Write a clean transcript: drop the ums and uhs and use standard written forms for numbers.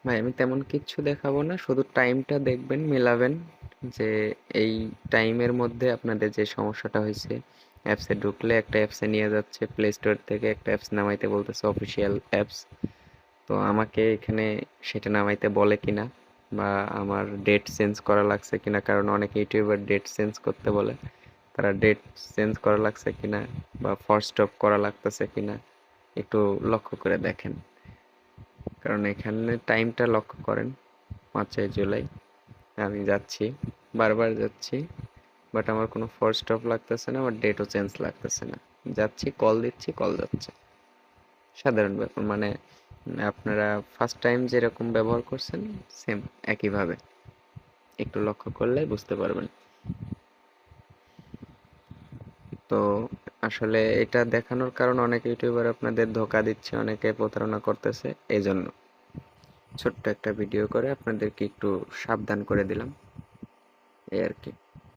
ভাই আমি তেমন কিচ্ছু দেখাবো না, শুধু টাইমটা দেখবেন, মেলাবেন যে এই টাইমের মধ্যে আপনাদের যে সমস্যাটা হয়েছে। অ্যাপসে ঢুকলে একটা অ্যাপসে নিয়ে যাচ্ছে, প্লে স্টোর থেকে একটা অ্যাপস নামাইতে বলতেছে, অফিসিয়াল অ্যাপস। তো আমাকে এখানে সেটা নামাইতে বলে কিনা, বা আমার ডেট চেঞ্জ করা লাগছে কিনা, কারণ অনেক ইউটিউবার ডেট চেঞ্জ করতে বলে। তারা ডেট চেঞ্জ করা লাগছে কিনা বা ফার্স্ট স্টপ করা লাগতেছে কিনা একটু লক্ষ্য করে দেখেন। কারণ এখানে টাইমটা লক্ষ্য করেন, 5ই জুলাই আমি যাচ্ছি, বারবার যাচ্ছি, বাট আমার কোনো ফার্স্ট স্টপ লাগতেছে না, আমার ডেটও চেঞ্জ লাগতেছে না। যাচ্ছি, কল দিচ্ছি, কল যাচ্ছে। সাধারণ ব্যাপার, মানে আপনারা ফার্স্ট টাইম যেরকম ব্যবহার করছেন সেম একইভাবে একটু লক্ষ্য করলে বুঝতে পারবেন। তো আসলে এটা দেখানোর কারণ অনেক ইউটিউবার আপনাদের ধোকা দিচ্ছে, অনেকে প্রতারণা করতেছে, এই জন্য ছোট্ট একটা ভিডিও করে আপনাদেরকে একটু সাবধান করে দিলাম, এই আর কি।